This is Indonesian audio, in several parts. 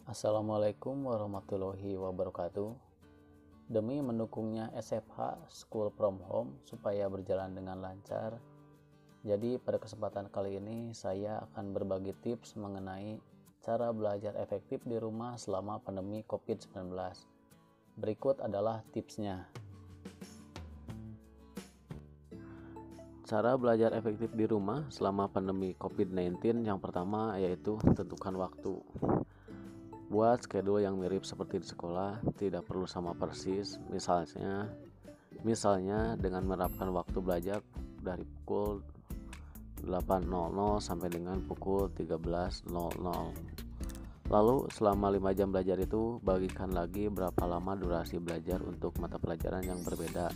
Assalamualaikum warahmatullahi wabarakatuh. Demi mendukungnya SFH School from Home supaya berjalan dengan lancar, jadi pada kesempatan kali ini saya akan berbagi tips mengenai cara belajar efektif di rumah selama pandemi COVID-19. Berikut adalah tipsnya. Cara belajar efektif di rumah selama pandemi COVID-19 yang pertama yaitu tentukan waktu. Buat schedule yang mirip seperti di sekolah, tidak perlu sama persis. Misalnya dengan menerapkan waktu belajar dari pukul 8.00 sampai dengan pukul 13.00. Lalu selama 5 jam belajar itu bagikan lagi berapa lama durasi belajar untuk mata pelajaran yang berbeda.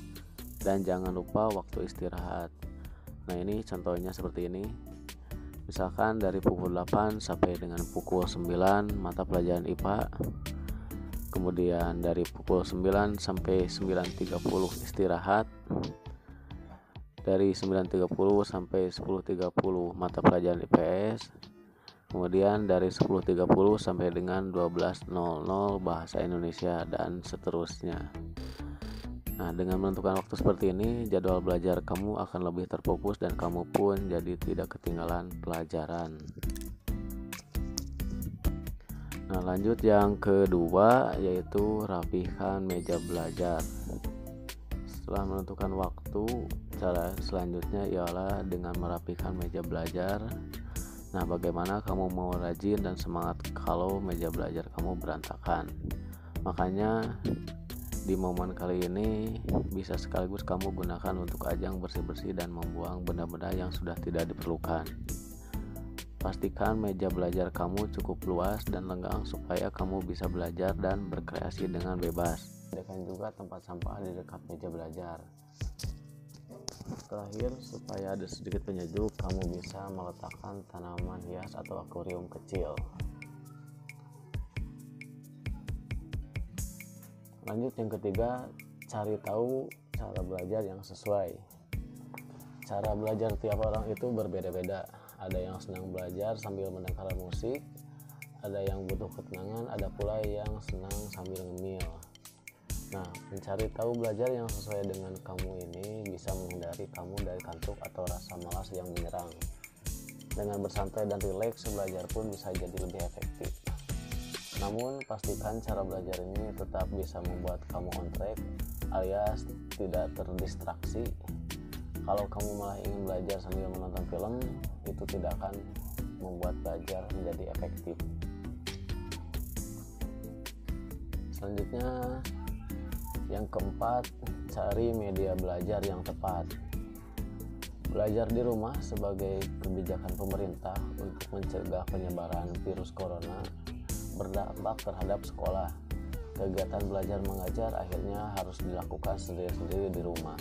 Dan jangan lupa waktu istirahat. Nah, ini contohnya seperti ini. Misalkan dari pukul 8 sampai dengan pukul 9 mata pelajaran IPA. Kemudian dari pukul 9 sampai 9.30 istirahat. Dari 9.30 sampai 10.30 mata pelajaran IPS. Kemudian dari 10.30 sampai dengan 12.00 bahasa Indonesia dan seterusnya. Nah, dengan menentukan waktu seperti ini, jadwal belajar kamu akan lebih terfokus dan kamu pun jadi tidak ketinggalan pelajaran. Nah, lanjut yang kedua yaitu rapihkan meja belajar. Setelah menentukan waktu, cara selanjutnya ialah dengan merapikan meja belajar. Nah, bagaimana kamu mau rajin dan semangat kalau meja belajar kamu berantakan? Makanya di momen kali ini bisa sekaligus kamu gunakan untuk ajang bersih-bersih dan membuang benda-benda yang sudah tidak diperlukan. Pastikan meja belajar kamu cukup luas dan lenggang supaya kamu bisa belajar dan berkreasi dengan bebas. Sediakan juga tempat sampah di dekat meja belajar. Terakhir, supaya ada sedikit penyejuk, kamu bisa meletakkan tanaman hias atau akuarium kecil. Lanjut yang ketiga, cari tahu cara belajar yang sesuai. Cara belajar tiap orang itu berbeda-beda. Ada yang senang belajar sambil mendengar musik, ada yang butuh ketenangan, ada pula yang senang sambil ngemil. Nah, mencari tahu belajar yang sesuai dengan kamu ini bisa menghindari kamu dari kantuk atau rasa malas yang menyerang. Dengan bersantai dan rileks, belajar pun bisa jadi lebih efektif. Namun pastikan cara belajar ini tetap bisa membuat kamu on track alias tidak terdistraksi. Kalau kamu malah ingin belajar sambil menonton film, itu tidak akan membuat belajar menjadi efektif. Selanjutnya yang keempat, cari media belajar yang tepat. Belajar di rumah sebagai kebijakan pemerintah untuk mencegah penyebaran virus corona berdampak terhadap sekolah. Kegiatan belajar mengajar akhirnya harus dilakukan sendiri-sendiri di rumah.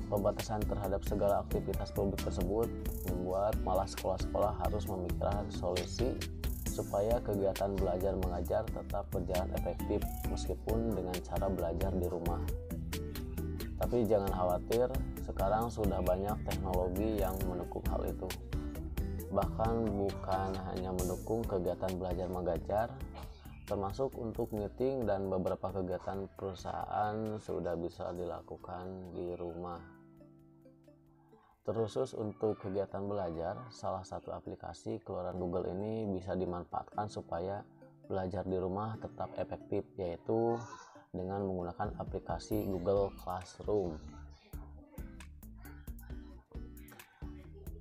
Pembatasan terhadap segala aktivitas publik tersebut membuat malah sekolah-sekolah harus memikirkan solusi supaya kegiatan belajar mengajar tetap berjalan efektif meskipun dengan cara belajar di rumah. Tapi jangan khawatir, sekarang sudah banyak teknologi yang mendukung hal itu. Bahkan bukan hanya mendukung kegiatan belajar mengajar, termasuk untuk meeting dan beberapa kegiatan perusahaan sudah bisa dilakukan di rumah. Terkhusus untuk kegiatan belajar, salah satu aplikasi keluaran Google ini bisa dimanfaatkan supaya belajar di rumah tetap efektif, yaitu dengan menggunakan aplikasi Google Classroom.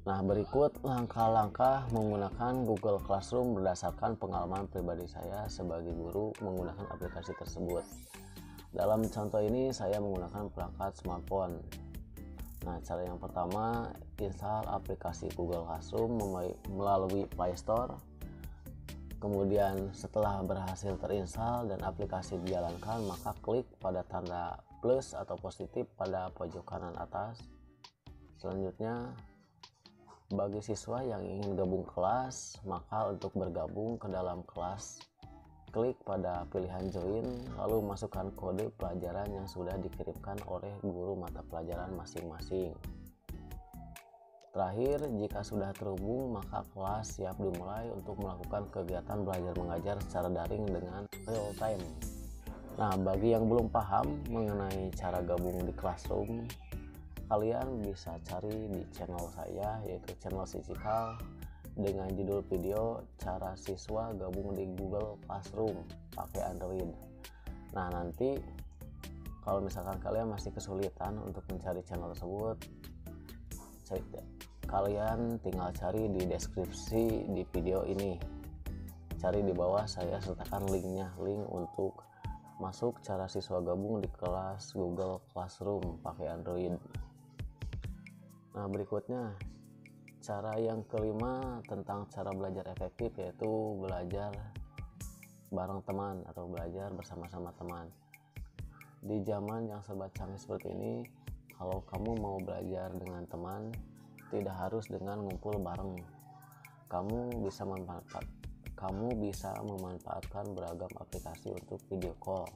Nah, berikut langkah-langkah menggunakan Google Classroom berdasarkan pengalaman pribadi saya sebagai guru menggunakan aplikasi tersebut. Dalam contoh ini saya menggunakan perangkat smartphone. Nah, cara yang pertama, install aplikasi Google Classroom melalui Play Store. Kemudian setelah berhasil terinstall dan aplikasi dijalankan, maka klik pada tanda plus atau positif pada pojok kanan atas. Selanjutnya, bagi siswa yang ingin gabung kelas, maka untuk bergabung ke dalam kelas, klik pada pilihan join, lalu masukkan kode pelajaran yang sudah dikirimkan oleh guru mata pelajaran masing-masing. Terakhir, jika sudah terhubung, maka kelas siap dimulai untuk melakukan kegiatan belajar mengajar secara daring dengan real time. Nah, bagi yang belum paham mengenai cara gabung di Classroom, kalian bisa cari di channel saya, yaitu channel Sisikal, dengan judul video cara siswa gabung di Google Classroom pakai Android. Nah, nanti kalau misalkan kalian masih kesulitan untuk mencari channel tersebut, kalian tinggal cari di deskripsi di video ini. Cari di bawah, saya sertakan linknya, link untuk masuk cara siswa gabung di kelas Google Classroom pakai Android. Nah, berikutnya cara yang kelima tentang cara belajar efektif, yaitu belajar bareng teman atau belajar bersama-sama teman. Di zaman yang serba canggih seperti ini, kalau kamu mau belajar dengan teman, tidak harus dengan ngumpul bareng. Kamu bisa memanfaatkan beragam aplikasi untuk video call.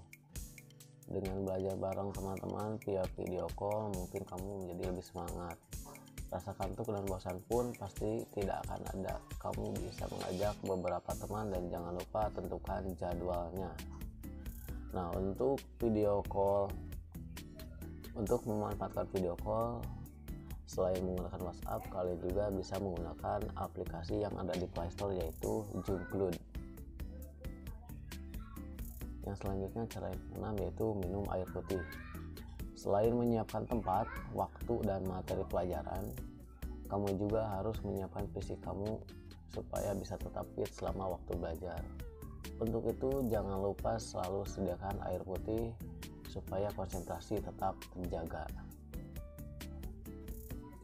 Dengan belajar bareng teman-teman via video call, mungkin kamu menjadi lebih semangat. Rasa kantuk dan bosan pun pasti tidak akan ada. Kamu bisa mengajak beberapa teman dan jangan lupa tentukan jadwalnya. Nah, untuk memanfaatkan video call, selain menggunakan WhatsApp, kalian juga bisa menggunakan aplikasi yang ada di Play Store, yaitu Zoomcloud. Yang selanjutnya, cara yang keenam, yaitu minum air putih. Selain menyiapkan tempat, waktu, dan materi pelajaran, kamu juga harus menyiapkan fisik kamu supaya bisa tetap fit selama waktu belajar. Untuk itu, jangan lupa selalu sediakan air putih supaya konsentrasi tetap terjaga.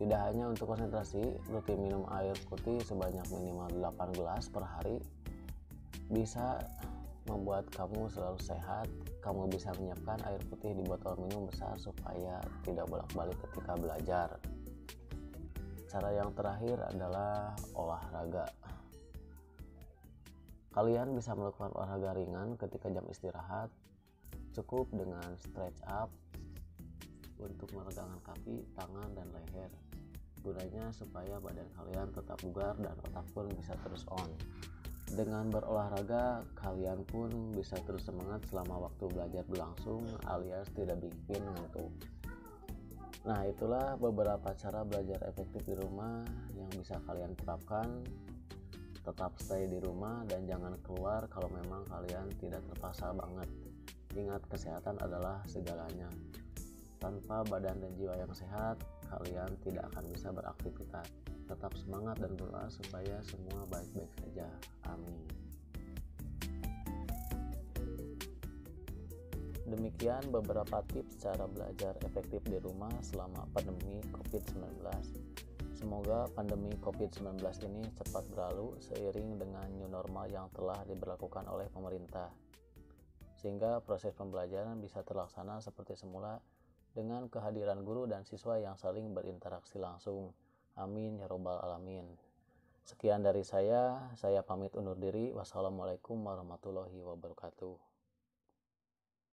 Tidak hanya untuk konsentrasi, rutin minum air putih sebanyak minimal 8 gelas per hari bisa membuat kamu selalu sehat. Kamu bisa menyiapkan air putih di botol minum besar supaya tidak bolak-balik ketika belajar. Cara yang terakhir adalah olahraga. Kalian bisa melakukan olahraga ringan ketika jam istirahat. Cukup dengan stretch up untuk meregangkan kaki, tangan, dan leher. Gunanya supaya badan kalian tetap bugar dan otak pun bisa terus on. Dengan berolahraga, kalian pun bisa terus semangat selama waktu belajar berlangsung alias tidak bikin ngantuk. Nah, itulah beberapa cara belajar efektif di rumah yang bisa kalian terapkan. Tetap stay di rumah dan jangan keluar kalau memang kalian tidak terpaksa banget. Ingat, kesehatan adalah segalanya. Tanpa badan dan jiwa yang sehat, kalian tidak akan bisa beraktivitas. Tetap semangat dan berdoa supaya semua baik-baik saja. Amin. Demikian beberapa tips cara belajar efektif di rumah selama pandemi COVID-19. Semoga pandemi COVID-19 ini cepat berlalu seiring dengan new normal yang telah diberlakukan oleh pemerintah, sehingga proses pembelajaran bisa terlaksana seperti semula dengan kehadiran guru dan siswa yang saling berinteraksi langsung. Amin ya robbal alamin. Sekian dari saya pamit undur diri. Wassalamualaikum warahmatullahi wabarakatuh.